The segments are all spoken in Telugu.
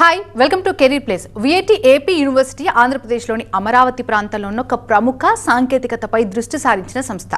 Hi welcome to career place. VIT AP university ఆంధ్రప్రదేశ్లోని అమరావతి ప్రాంతంలో ఉన్న ఒక ప్రముఖ సాంకేతికతపై దృష్టి సారించిన సంస్థ.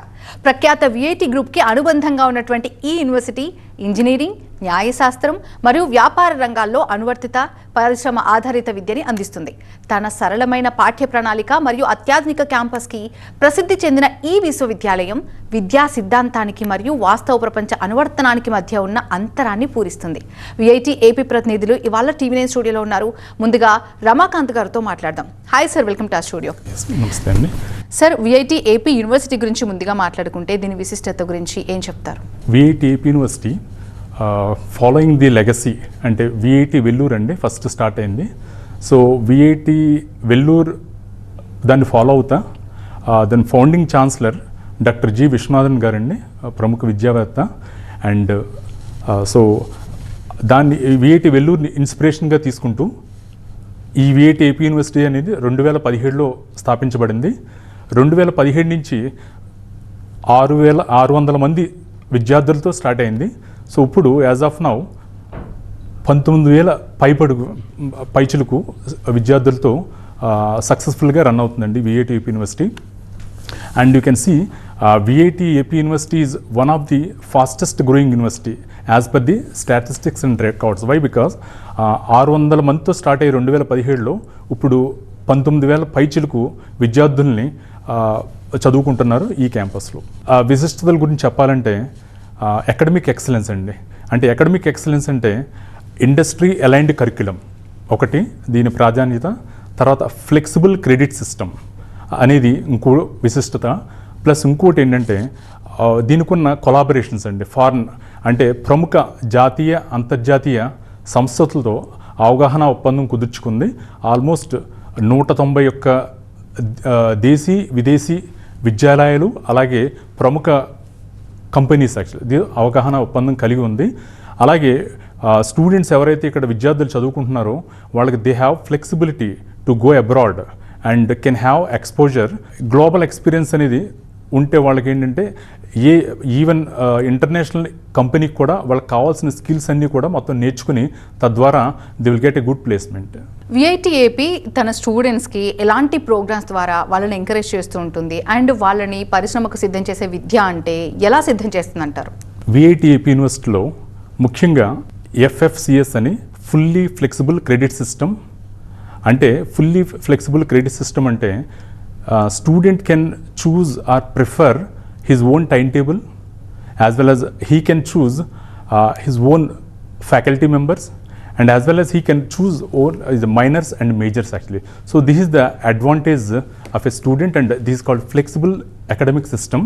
ప్రఖ్యాత విఐటి గ్రూప్కి అనుబంధంగా ఉన్నటువంటి ఈ యూనివర్సిటీ ఇంజనీరింగ్, న్యాయశాస్త్రం మరియు వ్యాపార రంగాల్లో అనువర్తిత పరిశ్రమ ఆధారిత విద్యని అందిస్తుంది. తన సరళమైన పాఠ్య ప్రణాళిక మరియు అత్యాధునిక క్యాంపస్కి ప్రసిద్ధి చెందిన ఈ విశ్వవిద్యాలయం విద్యా సిద్ధాంతానికి మరియు వాస్తవ ప్రపంచ అనువర్తనానికి మధ్య ఉన్న అంతరాన్ని పూరిస్తుంది. విఐటి ఏపీ ప్రతినిధులు ఇవాళ టీవీ9 స్టూడియోలో ఉన్నారు. ముందుగా రమాకాంత్ గారితో మాట్లాడదాం. హాయ్ సార్, వెల్కమ్ టు ఆ స్టూడియో. నమస్తే అండి సార్, విఐటి ఏపీ యూనివర్సిటీ గురించి ముందుగా మాట్లాడుకుంటే దీని విశిష్టత గురించి ఏం చెప్తారు? VIT AP university following the legacy అంటే విఐటి వెల్లూరు అండి ఫస్ట్ స్టార్ట్ అయింది. సో విఐటి వెల్లూరు దాన్ని ఫాలో అవుతా దాని founding chancellor doctor G Viswanathan గారండి, ప్రముఖ విద్యావేత్త. అండ్ సో దాన్ని విఐటి వెల్లూరుని ఇన్స్పిరేషన్గా తీసుకుంటూ ఈ విఐటి ఏపీ యూనివర్సిటీ అనేది 2017లో స్థాపించబడింది. 2017 నుంచి 6,600 మంది విద్యార్థులతో స్టార్ట్ అయింది. సో ఇప్పుడు యాజ్ ఆఫ్ నౌ 19,000 పైచులకు విద్యార్థులతో సక్సెస్ఫుల్గా రన్ అవుతుందండి VIT AP university. And you can see VIT AP university is one of the fastest growing university as per the statistics and records. Why? Because 600 మందితో స్టార్ట్ అయ్యి 2017లో ఇప్పుడు 19,000 పైచులకు విద్యార్థుల్ని చదువుకుంటున్నారు ఈ క్యాంపస్లో. విశిష్టతల గురించి చెప్పాలంటే అకాడమిక్ ఎక్సలెన్స్ అండి. అంటే అకాడమిక్ ఎక్సలెన్స్ అంటే ఇండస్ట్రీ అలైన్డ్ కరిక్యులం ఒకటి దీని ప్రాధాన్యత. తర్వాత ఫ్లెక్సిబుల్ క్రెడిట్ సిస్టమ్ అనేది ఇంకో విశిష్టత. ప్లస్ ఇంకోటి ఏంటంటే దీనికున్న కొలాబరేషన్స్ అండి. ఫారెన్ అంటే ప్రముఖ జాతీయ అంతర్జాతీయ సంస్థలతో అవగాహన ఒప్పందం కుదుర్చుకుంది. ఆల్మోస్ట్ 191 దేశీ విదేశీ విద్యాలయాలు అలాగే ప్రముఖ కంపెనీస్ యాక్చువల్లీ అవగాహన ఒప్పందం కలిగి ఉంది. అలాగే స్టూడెంట్స్ ఎవరైతే ఇక్కడ విద్యార్థులు చదువుకుంటున్నారో వాళ్ళకి they have flexibility to go abroad and can have exposure. Global experience అనేది ఉంటే వాళ్ళకి ఏంటంటే ఈవెన్ ఇంటర్నేషనల్ కంపెనీకి కూడా వాళ్ళకి కావాల్సిన స్కిల్స్ అన్నీ కూడా మొత్తం నేర్చుకుని తద్వారా they will get a good placement. VIT AP తన స్టూడెంట్స్కి ఎలాంటి ప్రోగ్రామ్స్ ద్వారా వాళ్ళని ఎంకరేజ్ చేస్తూ ఉంటుంది అండ్ వాళ్ళని పరిశ్రమకు సిద్ధం చేసే విద్య అంటే ఎలా సిద్ధం చేస్తుందంటారు? విఐటి ఏపీ యూనివర్సిటీలో ముఖ్యంగా FFCS అని ఫుల్లీ ఫ్లెక్సిబుల్ క్రెడిట్ సిస్టమ్. అంటే ఫుల్లీ ఫ్లెక్సిబుల్ క్రెడిట్ సిస్టమ్ అంటే student can choose or prefer his own timetable as well as he can choose his own faculty members and as well as he can choose all the minors and majors actually. So this is the advantage of a student and this is called flexible academic system.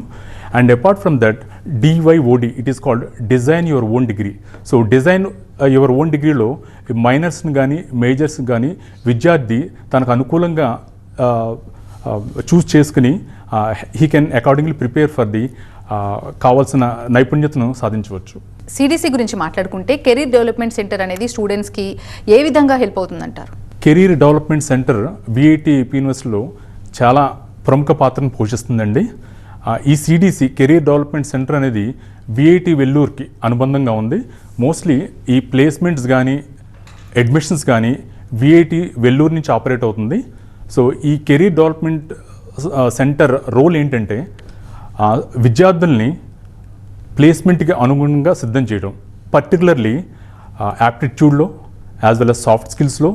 And apart from that DYOD, it is called design your own degree. So design your own degree lo minors gaani majors gaani vidyardhi tanaku anukulanga చూస్ చేసుకుని he can accordingly prepare for the కావాల్సిన నైపుణ్యతను సాధించవచ్చు. సిడిసి గురించి మాట్లాడుకుంటే కెరీర్ డెవలప్మెంట్ సెంటర్ అనేది స్టూడెంట్స్కి ఏ విధంగా హెల్ప్ అవుతుందంటారు? Career development centre VIT AP యూనివర్సిటీలో చాలా ప్రముఖ పాత్రను పోషిస్తుందండి. ఈ CDC career development centre VIT విఐటి వెల్లూరుకి అనుబంధంగా ఉంది. మోస్ట్లీ ఈ ప్లేస్మెంట్స్ కానీ అడ్మిషన్స్ కానీ విఐటి వెల్లూరు నుంచి ఆపరేట్ అవుతుంది. సో ఈ కెరీర్ డెవలప్మెంట్ సెంటర్ రోల్ ఏంటంటే విద్యార్థుల్ని ప్లేస్మెంట్కి అనుగుణంగా సిద్ధం చేయడం, పర్టికులర్లీ యాప్టిట్యూడ్లో యాజ్ వెల్ అస్ సాఫ్ట్ స్కిల్స్లో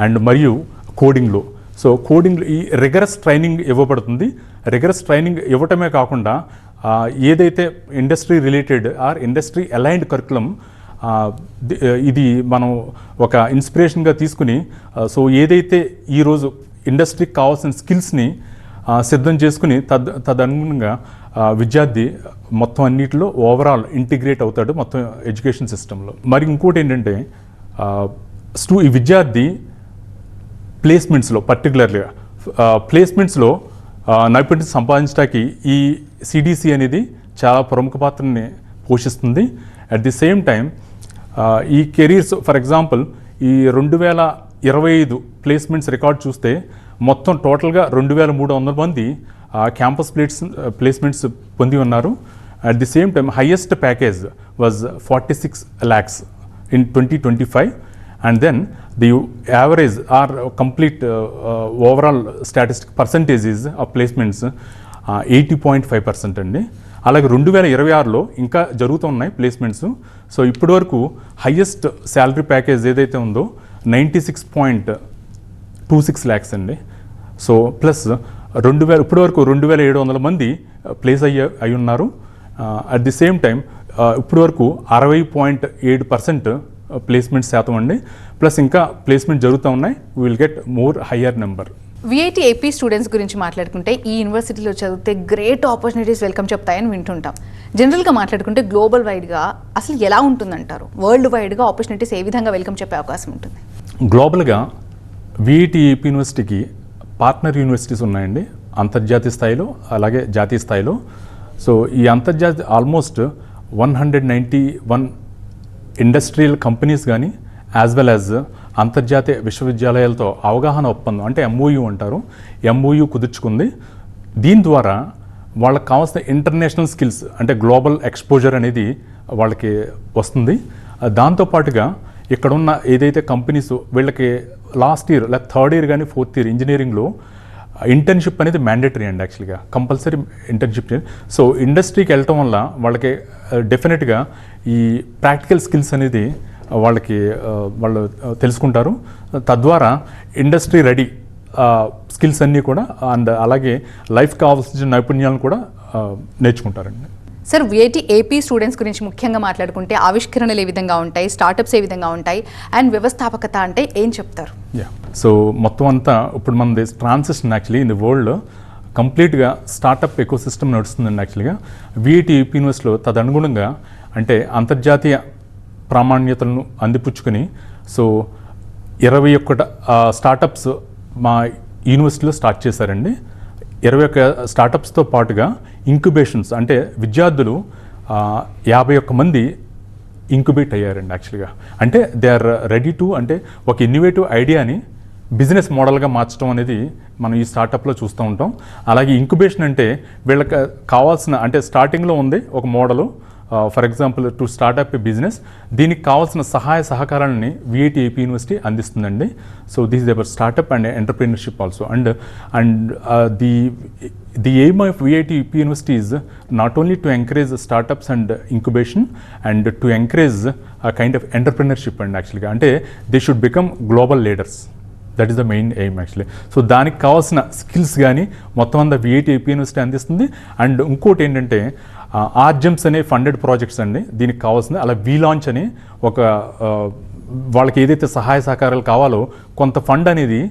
అండ్ మరియు కోడింగ్లో. సో కోడింగ్లో ఈ రిగరస్ ట్రైనింగ్ ఇవ్వబడుతుంది. రిగరస్ ట్రైనింగ్ ఇవ్వటమే కాకుండా ఏదైతే industry related or industry aligned curriculum ఇది మనం ఒక ఇన్స్పిరేషన్గా తీసుకుని సో ఏదైతే ఈరోజు ఇండస్ట్రీకి కావాల్సిన స్కిల్స్ని సిద్ధం చేసుకుని తదనుగుణంగా విద్యార్థి మొత్తం అన్నిటిలో ఓవరాల్ ఇంటిగ్రేట్ అవుతాడు మొత్తం ఎడ్యుకేషన్ సిస్టంలో. మరి ఇంకోటి ఏంటంటే ఈ విద్యార్థి ప్లేస్మెంట్స్లో పర్టికులర్గా ప్లేస్మెంట్స్లో నైపుణ్యత సంపాదించడానికి ఈ సిడిసి అనేది చాలా ప్రముఖ పాత్రని పోషిస్తుంది. అట్ ది సేమ్ టైం ఈ కెరీర్స్ ఫర్ ఎగ్జాంపుల్ ఈ 2025 ప్లేస్మెంట్స్ రికార్డ్ చూస్తే మొత్తం టోటల్గా 2,300 మంది క్యాంపస్ ప్లేస్మెంట్స్ పొంది ఉన్నారు. At the same time highest package was 46 lakhs in 2025 and then the average or complete overall statistic percentages of placements 80.5% అండి. అలాగే 2026లో ఇంకా జరుగుతున్నాయి ప్లేస్మెంట్స్. సో ఇప్పటి వరకు హయ్యెస్ట్ శాలరీ ప్యాకేజ్ ఏదైతే ఉందో 96.26 lakhs అండి. సో ప్లస్ ఇప్పటి వరకు 2700 మంది ప్లేస్ అయి ఉన్నారు. అట్ ది సేమ్ టైం ఇప్పటి వరకు 60.8% ప్లేస్మెంట్ శాతం అండి. ప్లస్ ఇంకా ప్లేస్మెంట్ జరుగుతూ ఉన్నాయి. Will get more higher number. VIT AP students గురించి మాట్లాడుకుంటే ఈ యూనివర్సిటీలో చదివితే గ్రేట్ ఆపర్చునిటీస్ వెల్కమ్ చెప్తాయని వింటుంటాం. జనరల్గా మాట్లాడుకుంటే గ్లోబల్ వైడ్గా అసలు ఎలా ఉంటుందంటారు? వరల్డ్ వైడ్గా ఆపర్చునిటీస్ ఏ విధంగా వెల్కమ్ చెప్పే అవకాశం ఉంటుంది? గ్లోబల్గా విఐటి ఏపీ యూనివర్సిటీకి పార్ట్నర్ యూనివర్సిటీస్ ఉన్నాయండి, అంతర్జాతీయ స్థాయిలో అలాగే జాతీయ స్థాయిలో. సో ఈ అంతర్జాతీయ ఆల్మోస్ట్ 191 ఇండస్ట్రియల్ కంపెనీస్ కానీ యాజ్ వెల్ యాజ్ అంతర్జాతీయ విశ్వవిద్యాలయాలతో అవగాహన ఒప్పందం అంటే MOU అంటారు, MOU కుదుర్చుకుంది. దీని ద్వారా వాళ్ళకి కావాల్సిన ఇంటర్నేషనల్ స్కిల్స్ అంటే గ్లోబల్ ఎక్స్పోజర్ అనేది వాళ్ళకి వస్తుంది. దాంతోపాటుగా ఇక్కడ ఉన్న ఏదైతే కంపెనీస్ వీళ్ళకి లాస్ట్ ఇయర్ లేదా థర్డ్ ఇయర్ కానీ ఫోర్త్ ఇయర్ ఇంజనీరింగ్లో ఇంటర్న్షిప్ అనేది మ్యాండేటరీ అండి, యాక్చువల్గా కంపల్సరీ ఇంటర్న్షిప్. సో ఇండస్ట్రీకి వెళ్ళటం వల్ల వాళ్ళకి డెఫినెట్గా ఈ ప్రాక్టికల్ స్కిల్స్ అనేది వాళ్ళు తెలుసుకుంటారు. తద్వారా ఇండస్ట్రీ రెడీ స్కిల్స్ అన్నీ కూడా అండ్ అలాగే లైఫ్ కావాల్సిన నైపుణ్యాలను కూడా నేర్చుకుంటారండి. సార్, విఐటి ఏపీ స్టూడెంట్స్ గురించి ముఖ్యంగా మాట్లాడుకుంటే ఆవిష్కరణలు ఏ విధంగా ఉంటాయి, స్టార్టప్స్ ఏ విధంగా ఉంటాయి, అండ్ వ్యవస్థాపకత అంటే ఏం చెప్తారు? సో మొత్తం అంతా ఇప్పుడు మనది transition actually in the world కంప్లీట్గా స్టార్టప్ ఎకో సిస్టమ్ నడుస్తుందండి. యాక్చువల్గా విఐటి ఏపీ యూనివర్సిటీలో తదనుగుణంగా అంటే అంతర్జాతీయ ప్రామాణ్యతలను అందిపుచ్చుకొని సో 21 స్టార్టప్స్ మా యూనివర్సిటీలో స్టార్ట్ చేశారండి. 21 స్టార్టప్స్తో పాటుగా ఇంక్యుబేషన్స్ అంటే విద్యార్థులు 51 మంది ఇంక్యుబేట్ అయ్యారండి. యాక్చువల్గా అంటే దే ఆర్ రెడీ టు అంటే ఒక ఇన్నోవేటివ్ ఐడియాని బిజినెస్ మోడల్గా మార్చడం అనేది మనం ఈ స్టార్టప్లో చూస్తూ ఉంటాం. అలాగే ఇంక్యుబేషన్ అంటే వీళ్ళకి కావాల్సిన అంటే స్టార్టింగ్లో ఉంది ఒక model, for example to startup a business, దీనికి కావాల్సిన సహాయ సహకారాలని విఐటి ఏపీ యూనివర్సిటీ అందిస్తుందండి. So this is our startup and entrepreneurship also. And the aim of VIT AP university is not only to encourage startups and incubation and to encourage a kind of entrepreneurship and actually అంటే they should become global leaders. That is the main aim actually. So దానికి కావాల్సిన స్కిల్స్ కానీ మొత్తం అంతా విఐటి ఏపీ యూనివర్సిటీ అందిస్తుంది. అండ్ ఇంకోటి ఏంటంటే ఆర్జెమ్స్ అనే ఫండెడ్ ప్రాజెక్ట్స్ అండి దీనికి కావాల్సింది. అలా లాంచ్ అని ఒక వాళ్ళకి ఏదైతే సహాయ సహకారాలు కావాలో కొంత ఫండ్ అనేది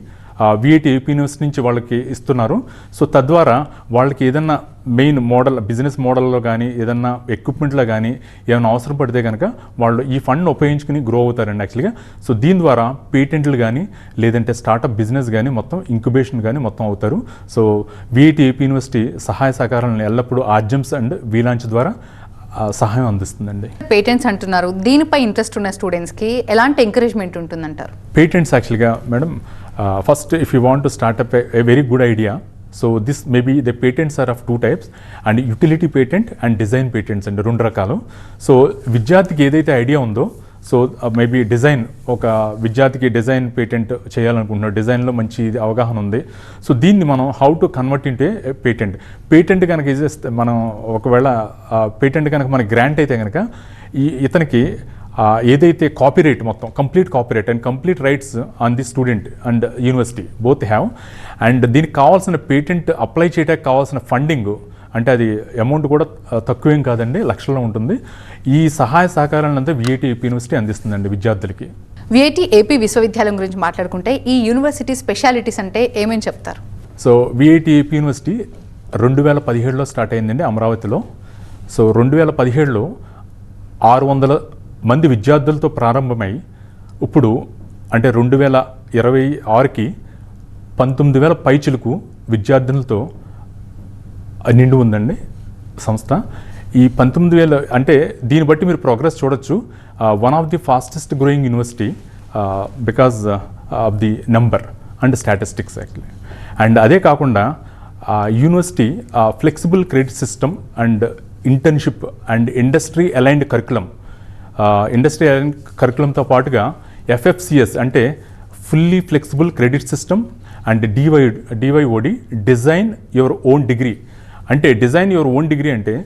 విఐటి ఏపీ యూనివర్సిటీ నుంచి వాళ్ళకి ఇస్తున్నారు. సో తద్వారా వాళ్ళకి ఏదన్నా మెయిన్ మోడల్ బిజినెస్ మోడల్లో కానీ ఏదన్నా ఎక్విప్మెంట్లో కానీ ఏమైనా అవసరం పడితే కనుక వాళ్ళు ఈ ఫండ్ను ఉపయోగించుకుని గ్రో అవుతారండి యాక్చువల్గా. సో దీని ద్వారా పేటెంట్లు కానీ లేదంటే స్టార్టప్ బిజినెస్ కానీ మొత్తం ఇంక్యుబేషన్ కానీ మొత్తం అవుతారు. సో విఐటి ఏపీ యూనివర్సిటీ సహాయ సహకారాలను ఎల్లప్పుడూ ఆర్జెమ్స్ అండ్ లాంచ్ ద్వారా సహాయం అందిస్తుందండి. పేటెంట్స్ అంటున్నారు, దీనిపై ఇంట్రెస్ట్ ఉన్న స్టూడెంట్స్కి ఎలాంటి ఎంకరేజ్మెంట్ ఉంటుందంటారు? పేటెంట్స్ యాక్చువల్గా madam first if you want to startup a very good idea, so this maybe the patents are of 2 types and utility patent and design patents అండి, 2 రకాలు. సో విద్యార్థికి ఏదైతే ఐడియా ఉందో సో మేబీ డిజైన్ ఒక విద్యార్థికి డిజైన్ పేటెంట్ చేయాలనుకుంటున్నాడు, డిజైన్లో మంచి అవగాహన ఉంది. సో దీన్ని మనం హౌ టు కన్వర్ట్ ఇంటే పేటెంట్ కనుక ఇస్తే మనం ఒకవేళ పేటెంట్ కనుక మనకి గ్రాంట్ అయితే కనుక ఇతనికి ఏదైతే కాపీరైట్ మొత్తం complete copyright and complete rights on the student and university both have. And దీనికి కావాల్సిన పేటెంట్ అప్లై చేయడానికి కావాల్సిన ఫండింగ్ అంటే అది అమౌంట్ కూడా తక్కువేం కాదండి, లక్షల్లో ఉంటుంది. ఈ సహాయ సహకారాలను అంతా విఐటి ఏపీ యూనివర్సిటీ అందిస్తుందండి విద్యార్థులకి. విఐటి ఏపీ విశ్వవిద్యాలయం గురించి మాట్లాడుకుంటే ఈ యూనివర్సిటీ స్పెషాలిటీస్ అంటే ఏమేమి చెప్తారు? సో విఐటి ఏపీ యూనివర్సిటీ 2017లో స్టార్ట్ అయిందండి అమరావతిలో. సో 2017లో 600 మంది విద్యార్థులతో ప్రారంభమై ఇప్పుడు అంటే 2026కి 19,000 పైచిలకు విద్యార్థులతో నిండు ఉందండి సంస్థ. ఈ 19,000 అంటే దీన్ని బట్టి మీరు ప్రోగ్రెస్ చూడొచ్చు. One of the fastest growing university because of the number and statistics actually. And అదే కాకుండా university flexible credit system and internship and industry aligned curriculum, industry aligned కరికులంతో పాటుగా ఎఫ్ఎఫ్సిఎస్ అంటే fully flexible credit system and DYOD design your own degree. అంటే డిజైన్ యువర్ ఓన్ డిగ్రీ అంటే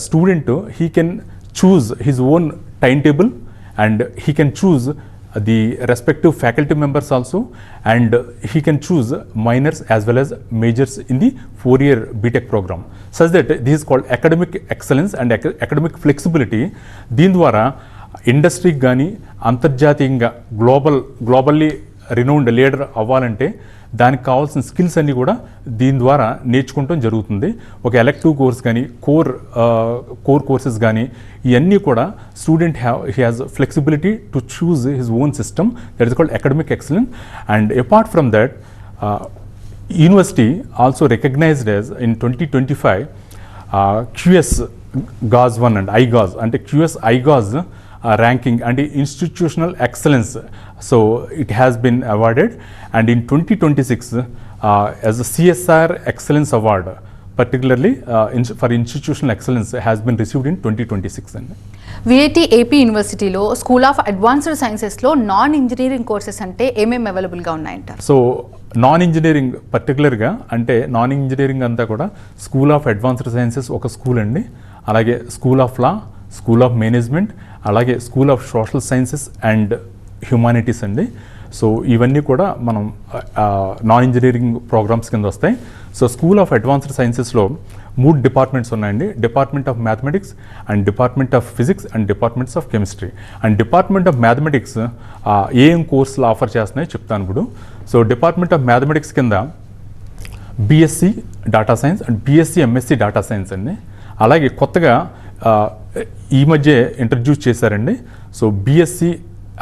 student he can choose his own time table and he can choose the respective faculty members also, and he can choose minors as well as majors in the 4-year BTech program, such that this is called academic excellence and academic flexibility. దీని ద్వారా ఇండస్ట్రీకి కానీ అంతర్జాతీయంగా గ్లోబల్లీ రినౌండ్ లీడర్ అవ్వాలంటే దానికి కావాల్సిన స్కిల్స్ అన్నీ కూడా దీని ద్వారా నేర్చుకుంటాం జరుగుతుంది. ఒక ఎలెక్టివ్ కోర్స్ కానీ కోర్ కోర్సెస్ కానీ ఇవన్నీ కూడా student has flexibility to choose his own system, that is called academic excellence. And apart from that university also recognised as in 2025 QS GAZ 1 and IGAZ అంటే QS IGAZ ranking and institutional excellence. So it has been awarded, and in 2026 as a CSR Excellence Award, particularly for institutional excellence, has been received in 2026. VIT AP యూనివర్సిటీలో స్కూల్ ఆఫ్ అడ్వాన్స్డ్ సైన్సెస్లో నాన్ ఇంజనీరింగ్ కోర్సెస్ అంటే ఏమేమి అవైలబుల్గా ఉన్నాయంటారు? సో నాన్ ఇంజనీరింగ్ పర్టికులర్గా అంటే నాన్ ఇంజనీరింగ్ అంతా కూడా స్కూల్ ఆఫ్ అడ్వాన్స్డ్ సైన్సెస్ ఒక స్కూల్ అండి, అలాగే school of law, school of management, అలాగే school of social sciences and humanities అండి. సో ఇవన్నీ కూడా మనం నాన్ ఇంజనీరింగ్ ప్రోగ్రామ్స్ కింద వస్తాయి. సో స్కూల్ ఆఫ్ అడ్వాన్స్డ్ సైన్సెస్లో 3 డిపార్ట్మెంట్స్ ఉన్నాయండి, department of mathematics and department of physics and departments of chemistry. And department of mathematics ఏం కోర్సులు ఆఫర్ చేస్తున్నాయో చెప్తాను ఇప్పుడు. సో డిపార్ట్మెంట్ ఆఫ్ మ్యాథమెటిక్స్ కింద BSc data science and BSc MSc data science అండి. అలాగే కొత్తగా ఈ మధ్య ఇంట్రడ్యూస్ చేశారండి. So BSc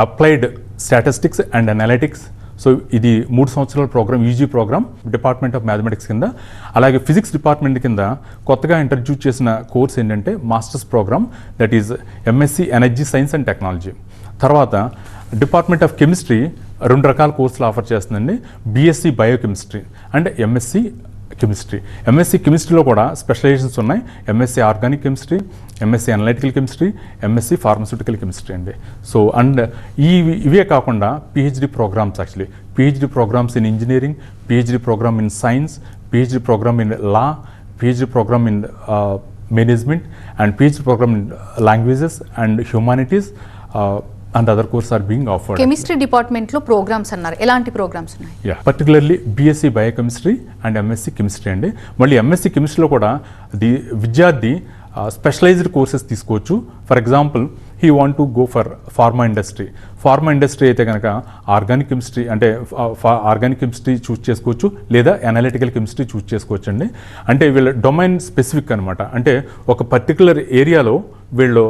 applied statistics and analytics. So ఇది 3 సంవత్సరాల programme, UG programme department of mathematics కింద. అలాగే ఫిజిక్స్ డిపార్ట్మెంట్ కింద కొత్తగా ఇంట్రడ్యూస్ చేసిన కోర్స్ ఏంటంటే masters programme, that is MSc energy science and technology. తర్వాత డిపార్ట్మెంట్ ఆఫ్ కెమిస్ట్రీ 2 రకాల కోర్సులు ఆఫర్ చేస్తుందండి, BSc biochemistry and MSc chemistry. MSc కెమిస్ట్రీలో కూడా స్పెషలైజేషన్స్ ఉన్నాయి, MSc organic chemistry, MSc analytical chemistry, MSc pharmaceutical chemistry అండి. సో అండ్ ఇవే కాకుండా PhD programmes, actually PhD programmes in engineering, PhD programme in science, PhD programme in law, PhD programme in management and PhD programme in languages and humanities and other courses are being offered. Chemistry డిపార్ట్మెంట్లో ప్రోగ్రామ్స్ అన్నారు, ఎలాంటి ప్రోగ్రామ్స్ ఉన్నాయి? Particularly BSc biochemistry and MSc chemistry అండి. మళ్ళీ ఎంఎస్సీ కెమిస్ట్రీలో కూడా విద్యార్థి స్పెషలైజ్డ్ కోర్సెస్ తీసుకోవచ్చు. For example he want to go for pharma industry అయితే కనుక ఆర్గానిక్ కెమిస్ట్రీ అంటే ఆర్గానిక్ కెమిస్ట్రీ చూస్ చేసుకోవచ్చు, లేదా అనలిటికల్ కెమిస్ట్రీ చూస్ చేసుకోవచ్చు అండి. అంటే వీళ్ళ డొమైన్ స్పెసిఫిక్ అనమాట, అంటే ఒక పర్టికులర్ ఏరియాలో వీళ్ళు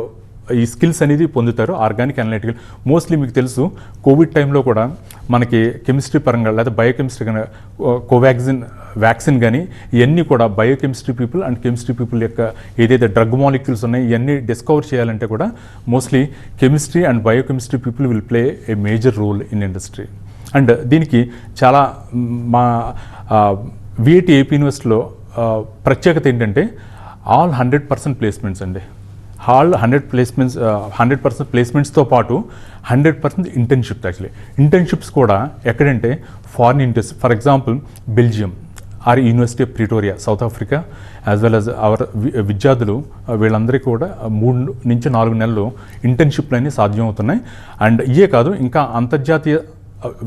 ఈ స్కిల్స్ అనేది పొందుతారు. ఆర్గానిక్ అనలిటికల్ మోస్ట్లీ మీకు తెలుసు కోవిడ్ టైంలో కూడా మనకి కెమిస్ట్రీ పరంగా లేదా బయోకెమిస్ట్రీ కానీ వ్యాక్సిన్ కానీ ఇవన్నీ కూడా biochemistry people and chemistry people యొక్క ఏదైతే డ్రగ్ మాలిక్యూల్స్ ఉన్నాయో ఇవన్నీ డిస్కవర్ చేయాలంటే కూడా mostly chemistry and biochemistry people will play a major role in industry. And దీనికి చాలా మా విఐటి ఏపీ యూనివర్సిటీలో ప్రత్యేకత ఏంటంటే ఆల్ 100% ప్లేస్మెంట్స్ అండి. 100% ప్లేస్మెంట్స్తో పాటు 100% ఇంటర్న్షిప్స్. యాక్చువల్లీ ఇంటర్న్షిప్స్ కూడా ఎక్కడంటే foreign industry, for example Belgium are university of Pretoria south Africa, as well as our విద్యార్థులు వీళ్ళందరికీ కూడా 3 నుంచి 4 నెలలు ఇంటర్న్షిప్లు అనేవి సాధ్యమవుతున్నాయి. అండ్ ఇవే కాదు, ఇంకా అంతర్జాతీయ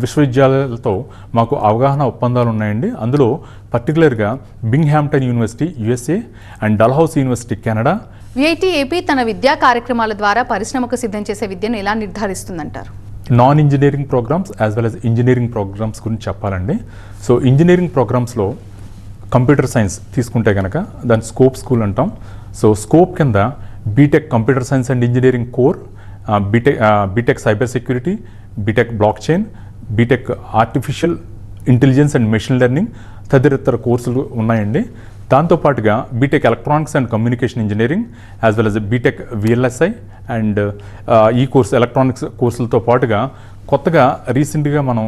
విశ్వవిద్యాలయాలతో మాకు అవగాహన ఒప్పందాలు ఉన్నాయండి. అందులో పర్టికులర్గా Binghamton university USA and Dalhousie university Canada. VIT AP తన విద్యా కార్యక్రమాల ద్వారా పరిశ్రమకు సిద్ధం చేసే విద్యను ఎలా నిర్ధారిస్తుందంటారు? Non engineering programs as well as engineering programs గురించి చెప్పాలండి. సో ఇంజనీరింగ్ ప్రోగ్రామ్స్లో కంప్యూటర్ సైన్స్ తీసుకుంటే కనుక దాని స్కోప్ స్కూల్ అంటాం. సో స్కోప్ కింద BTech computer science and engineering core, BTech cyber security, BTech blockchain, BTech artificial intelligence and machine learning తదితర కోర్సులు ఉన్నాయండి. దాంతోపాటుగా BTech electronics and communication engineering as well as BTech VLSI and ఈ కోర్సు ఎలక్ట్రానిక్స్ కోర్సులతో పాటుగా కొత్తగా రీసెంట్గా మనం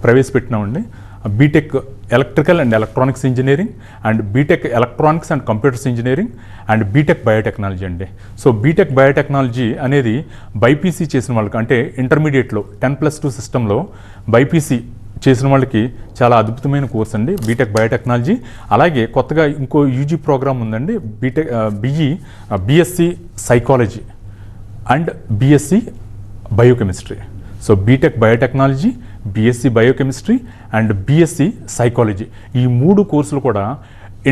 ప్రవేశపెట్టినామండి BTech electrical and electronics engineering and BTech electronics and computers engineering and BTech biotechnology అండి. సో బీటెక్ బయోటెక్నాలజీ అనేది బైపీసీ చేసిన వాళ్ళకి, అంటే ఇంటర్మీడియట్లో 10+2 సిస్టంలో బైపీసీ చేసిన వాళ్ళకి చాలా అద్భుతమైన కోర్స్ అండి బీటెక్ బయోటెక్నాలజీ. అలాగే కొత్తగా ఇంకో యూజీ ప్రోగ్రామ్ ఉందండి, BSc psychology and BSc biochemistry. So BTech biotechnology, BSc biochemistry and BSc psychology, ఈ 3 కోర్సులు కూడా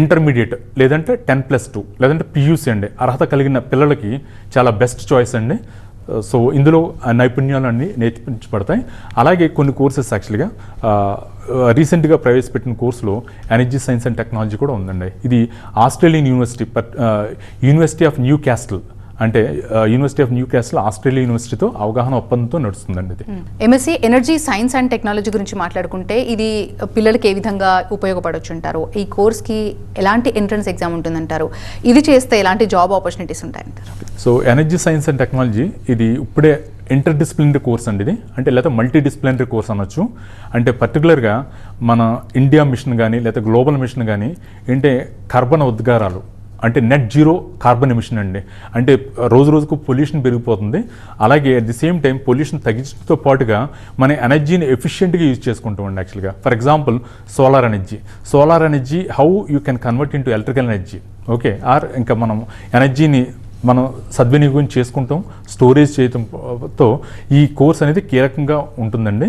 ఇంటర్మీడియట్ లేదంటే 10+2 లేదంటే పియూసీ అండి అర్హత కలిగిన పిల్లలకి చాలా బెస్ట్ చాయిస్ అండి. సో ఇందులో నైపుణ్యాలు అన్నీ నేర్పించబడతాయి. అలాగే కొన్ని కోర్సెస్ యాక్చువల్గా రీసెంట్గా ప్రవేశపెట్టిన కోర్సులో ఎనర్జీ సైన్స్ అండ్ టెక్నాలజీ కూడా ఉందండి. ఇది Australian university of Newcastle, అంటే university of Newcastle Australia యూనివర్సిటీతో అవగాహన ఒప్పందంతో నడుస్తుందండి. ఇది MSc energy science and technology గురించి మాట్లాడుకుంటే ఇది పిల్లలకి ఏ విధంగా ఉపయోగపడవచ్చు అంటారు? ఈ కోర్స్కి ఎలాంటి ఎంట్రన్స్ ఎగ్జామ్ ఉంటుందంటారు? ఇది చేస్తే ఎలాంటి జాబ్ ఆపర్చునిటీస్ ఉంటాయంటారు? So energy science and technology ఇది ఇప్పుడే ఇంటర్ డిసిప్లినరీ కోర్స్ అండి ఇది, అంటే లేదా మల్టీ డిసిప్లినరీ కోర్స్ అనొచ్చు. అంటే పర్టికులర్గా మన ఇండియా మిషన్ కానీ లేదా గ్లోబల్ మిషన్ కానీ ఏంటంటే కర్బన ఉద్గారాలు, అంటే నెట్ జీరో కార్బన్ ఎమిషన్ అండి. అంటే రోజు రోజుకు పొల్యూషన్ పెరిగిపోతుంది. అలాగే at the same time pollution తగ్గించడంతో పాటుగా మన ఎనర్జీని ఎఫిషియెంట్గా యూజ్ చేసుకుంటామండి. యాక్చువల్గా for example solar energy how you can convert into electrical energy, okay, or ఇంకా మనం ఎనర్జీని మనం సద్వినియోగం చేసుకుంటాం, స్టోరేజ్ చేయడంతో ఈ కోర్స్ అనేది కీలకంగా ఉంటుందండి.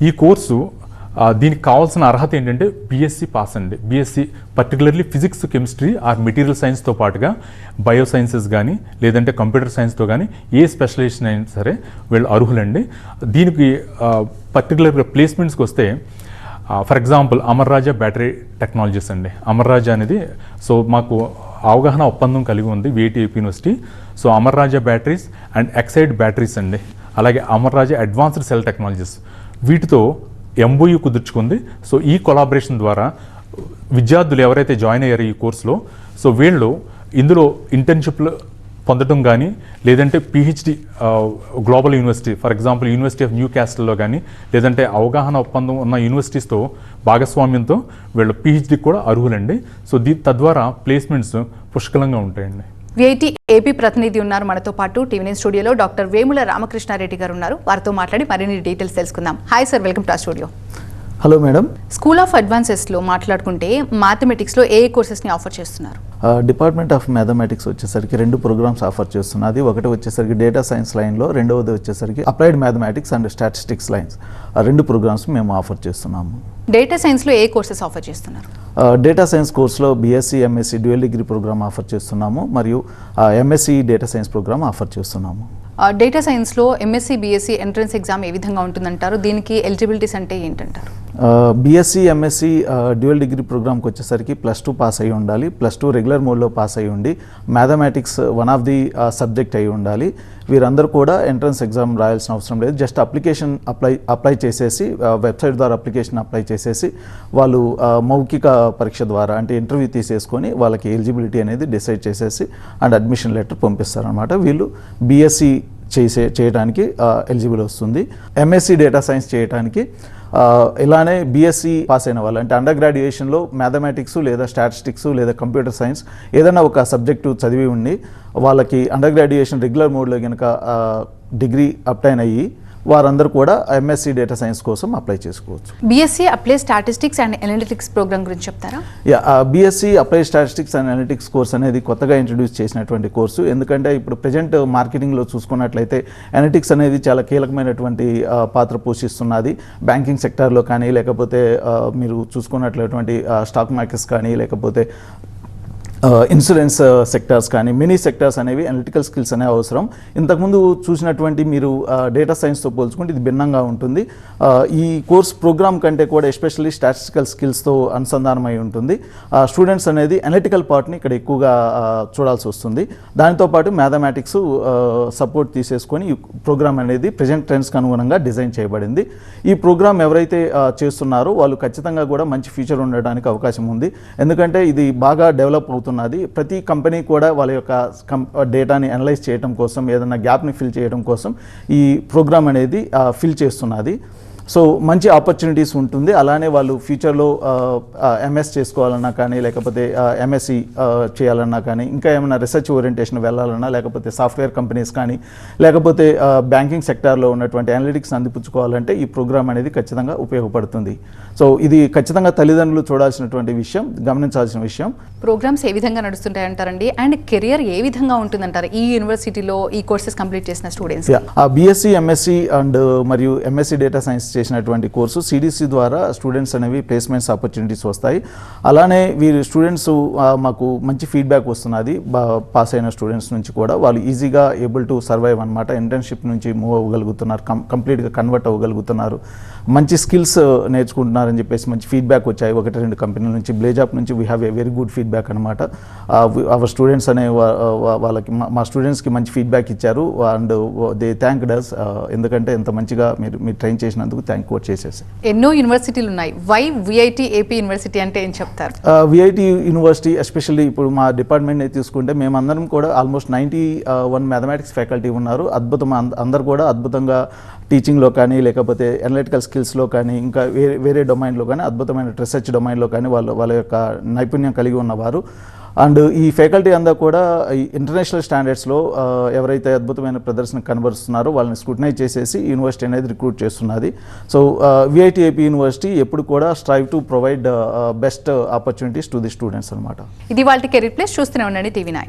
ఈ కోర్సు దీనికి కావాల్సిన అర్హత ఏంటంటే బీఎస్సీ పాస్ అండి. BSc particularly physics, chemistry or material సైన్స్తో పాటుగా బయో సైన్సెస్ కానీ లేదంటే కంప్యూటర్ సైన్స్తో కానీ ఏ స్పెషలైజేషన్ అయినా సరే వీళ్ళు అర్హులండి. దీనికి పర్టికులర్గా ప్లేస్మెంట్స్కి వస్తే for example Amar Raja battery technologies అండి. అమర్ రాజా అనేది సో మాకు అవగాహన ఒప్పందం కలిగి ఉంది VIT AP university. So Amar Raja batteries and Exide batteries అండి, అలాగే Amar Raja advanced cell technologies, వీటితో ఎంఓయూ కుదుర్చుకుంది. సో ఈ కొలాబరేషన్ ద్వారా విద్యార్థులు ఎవరైతే జాయిన్ అయ్యారో ఈ కోర్సులో, సో వీళ్ళు ఇందులో ఇంటర్న్షిప్లు పొందడం కానీ లేదంటే PhD global university for example university of న్యూ క్యాస్టిల్లో కానీ లేదంటే అవగాహన ఒప్పందం ఉన్న యూనివర్సిటీస్తో భాగస్వామ్యంతో వీళ్ళు పిహెచ్డికి కూడా అర్హులండి. సో తద్వారా ప్లేస్మెంట్స్ పుష్కలంగా ఉంటాయండి. విఐటి ఏపీ ప్రతినిధి ఉన్నారు మనతో పాటు టీవీ9 స్టూడియోలో డాక్టర్ వేముల రామకృష్ణారెడ్డి గారు ఉన్నారు. వారితో మాట్లాడి మరిన్ని డీటెయిల్స్ తెలుసుకుందాం. హాయ్ సార్, వెల్కమ్ టు ఆ studio. Hello madam. School of అడ్వాన్సెస్లో మాట్లాడుకుంటే మ్యాథమెటిక్స్లో ఏ కోర్సెస్ని ఆఫర్ చేస్తున్నారు? డిపార్ట్మెంట్ ఆఫ్ మ్యాథమెటిక్స్ వచ్చేసరికి 2 ప్రోగ్రామ్స్ ఆఫర్ చేస్తున్నది. ఒకటి వచ్చేసరికి డేటా సైన్స్ లైన్లో, రెండవది వచ్చేసరికి applied mathematics and statistics lines. 2 programmes మేము ఆఫర్ చేస్తున్నాము. డేటా సైన్స్లో ఏ కోర్సెస్ ఆఫర్ చేస్తున్నారు? డేటా సైన్స్ కోర్సులో BSc, MSc dual degree programme offer చేస్తున్నాము మరియు MSc data science programme offer చేస్తున్నాము. డేటా సైన్స్లో ఎంఎస్సీ, బీఎస్సీ ఎంట్రన్స్ ఎగ్జామ్ ఏ విధంగా ఉంటుందంటారు? దీనికి ఎలిజిబిలిటీస్ అంటే ఏంటంటారు? బీఎస్సీ, ఎంఎస్సీ డ్యూయల్ డిగ్రీ ప్రోగ్రామ్కి వచ్చేసరికి +2 పాస్ అయి ఉండాలి, +2 రెగ్యులర్ మోడ్లో పాస్ అయి ఉండి mathematics one of the subject అయి ఉండాలి. వీరందరూ కూడా ఎంట్రన్స్ ఎగ్జామ్ రాయాల్సిన అవసరం లేదు. జస్ట్ అప్లికేషన్ అప్లై చేసేసి వెబ్సైట్ ద్వారా అప్లికేషన్ అప్లై చేసేసి వాళ్ళు మౌఖిక పరీక్ష ద్వారా అంటే ఇంటర్వ్యూ తీసేసుకొని వాళ్ళకి ఎలిజిబిలిటీ అనేది డిసైడ్ చేసేసి అండ్ అడ్మిషన్ లెటర్ పంపిస్తారనమాట. వీళ్ళు బీఎస్సీ చేయడానికి ఎలిజిబుల్ వస్తుంది. ఎంఎస్సీ డేటా సైన్స్ చేయడానికి ఇలానే బీఎస్సీ పాస్ అయిన వాళ్ళు అంటే అండర్ గ్రాడ్యుయేషన్లో మ్యాథమెటిక్స్ లేదా స్టాటిస్టిక్స్ లేదా కంప్యూటర్ సైన్స్ ఏదైనా ఒక సబ్జెక్టు చదివి ఉండి వాళ్ళకి అండర్ గ్రాడ్యుయేషన్ రెగ్యులర్ మోడ్లో కనుక డిగ్రీ అప్టైన్ అయ్యి వారందరూ కూడా ఎంఎస్సీ డేటా సైన్స్ కోసం అప్లై చేసుకోవచ్చు. BSc apply statistics and analytics programme గురించి చెప్తారా? BSc apply statistics and analytics course అనేది కొత్తగా ఇంట్రడ్యూస్ చేసినటువంటి కోర్సు. ఎందుకంటే ఇప్పుడు ప్రజెంట్ మార్కెటింగ్లో చూసుకున్నట్లయితే అనలిటిక్స్ అనేది చాలా కీలకమైనటువంటి పాత్ర పోషిస్తున్నది. బ్యాంకింగ్ సెక్టార్లో కానీ లేకపోతే మీరు చూసుకున్నట్లయితే స్టాక్ మార్కెట్స్ కానీ లేకపోతే ఇన్సూరెన్స్ సెక్టార్స్ కానీ మినీ సెక్టార్స్ అనేవి అనలిటికల్ స్కిల్స్ అనేవి అవసరం. ఇంతకుముందు చూసినటువంటి మీరు డేటా సైన్స్తో పోల్చుకుంటే ఇది భిన్నంగా ఉంటుంది. ఈ కోర్స్ ప్రోగ్రామ్ కంటే కూడా ఎస్పెషల్లీ స్టాటిస్టికల్ స్కిల్స్తో అనుసంధానమై ఉంటుంది. స్టూడెంట్స్ అనేది అనలిటికల్ పార్ట్ని ఇక్కడ ఎక్కువగా చూడాల్సి వస్తుంది. దాంతోపాటు మ్యాథమెటిక్స్ సపోర్ట్ తీసేసుకొని ఈ ప్రోగ్రామ్ అనేది ప్రజెంట్ ట్రెండ్స్కి అనుగుణంగా డిజైన్ చేయబడింది. ఈ ప్రోగ్రామ్ ఎవరైతే చేస్తున్నారో వాళ్ళు ఖచ్చితంగా కూడా మంచి ఫ్యూచర్ ఉండడానికి అవకాశం ఉంది. ఎందుకంటే ఇది బాగా డెవలప్ అవుతున్నది. ప్రతి కంపెనీ కూడా వాళ్ళ యొక్క డేటాని అనలైజ్ చేయడం కోసం ఏదైనా గ్యాప్ని ఫిల్ చేయడం కోసం ఈ ప్రోగ్రామ్ అనేది ఫిల్ చేస్తున్నది. సో మంచి ఆపర్చునిటీస్ ఉంటుంది. అలానే వాళ్ళు ఫ్యూచర్లో ఎంఎస్ చేసుకోవాలన్నా కానీ, లేకపోతే ఎంఎస్సి చేయాలన్నా కానీ, ఇంకా ఏమైనా రీసెర్చ్ ఓరియంటేషన్ వెళ్ళాలన్నా, లేకపోతే సాఫ్ట్వేర్ కంపెనీస్ కానీ, లేకపోతే బ్యాంకింగ్ సెక్టార్లో ఉన్నటువంటి అనలిటిక్స్ అందిపుచ్చుకోవాలంటే ఈ ప్రోగ్రామ్ అనేది ఖచ్చితంగా ఉపయోగపడుతుంది. సో ఇది ఖచ్చితంగా తల్లిదండ్రులు చూడాల్సినటువంటి విషయం, గమనించాల్సిన విషయం. ప్రోగ్రామ్స్ ఏ విధంగా నడుస్తుంటాయి అంటారండి, అండ్ కెరియర్ ఏ విధంగా ఉంటుందంటారు ఈ యూనివర్సిటీలో ఈ కోర్సెస్ కంప్లీట్ చేసిన స్టూడెంట్స్? బీఎస్సీ, ఎంఎస్సి అండ్ మరియు ఎంఎస్సి డేటా సైన్స్ చేసినటువంటి కోర్సు సిడిసి ద్వారా స్టూడెంట్స్ అనేవి ప్లేస్మెంట్స్ ఆపర్చునిటీస్ వస్తాయి. అలానే వీరు స్టూడెంట్స్ మాకు మంచి ఫీడ్బ్యాక్ వస్తున్నది పాస్ అయిన స్టూడెంట్స్ నుంచి కూడా. వాళ్ళు ఈజీగా ఏబుల్ టు సర్వైవ్ అనమాట. ఇంటర్న్షిప్ నుంచి మూవ్ అవ్వగలుగుతున్నారు, కంప్లీట్గా కన్వర్ట్ అవ్వగలుగుతున్నారు, మంచి స్కిల్స్ నేర్చుకుంటున్నారని చెప్పేసి మంచి ఫీడ్బ్యాక్ వచ్చాయి 1-2 కంపెనీల నుంచి. బ్లేజాప్ నుంచి we have a very good feedback అనమాట. అవర్ స్టూడెంట్స్ అనే వాళ్ళకి మా స్టూడెంట్స్కి మంచి ఫీడ్బ్యాక్ ఇచ్చారు అండ్ దే థ్యాంక్డ్ అస్. ఎందుకంటే ఎంత మంచిగా మీరు ట్రైన్ చేసినందుకు థ్యాంక్ కోట్ చేసేసి. ఎన్నో యూనివర్సిటీలు ఉన్నాయి, వై విఐటి ఏపీ యూనివర్సిటీ అంటే ఏం చెప్తారు? విఐటి యూనివర్సిటీ ఎస్పెషల్లీ ఇప్పుడు మా డిపార్ట్మెంట్ని తీసుకుంటే మేమందరం కూడా ఆల్మోస్ట్ 91 మ్యాథమెటిక్స్ ఫ్యాకల్టీ ఉన్నారు. అందరు కూడా అద్భుతంగా టీచింగ్లో కానీ, లేకపోతే అనలిటికల్ స్కిల్స్లో కానీ, ఇంకా వేరే డొమైన్లో కానీ, అద్భుతమైన రీసెర్చ్ డొమైన్లో కానీ వాళ్ళ యొక్క నైపుణ్యం కలిగి ఉన్నవారు. అండ్ ఈ ఫ్యాకల్టీ అంతా కూడా ఇంటర్నేషనల్ స్టాండర్డ్స్లో ఎవరైతే అద్భుతమైన ప్రదర్శన కనబరుస్తున్నారో వాళ్ళని స్క్రూటనైజ్ చేసేసి యూనివర్సిటీ అనేది రిక్రూట్ చేస్తున్నది. సో విఐటి ఏపీ యూనివర్సిటీ ఎప్పుడు కూడా strive to provide best opportunities to the students అనమాట. ఇది వాళ్ళ కెరీర్ ప్లేస్. చూస్తూనే ఉండండి TV9.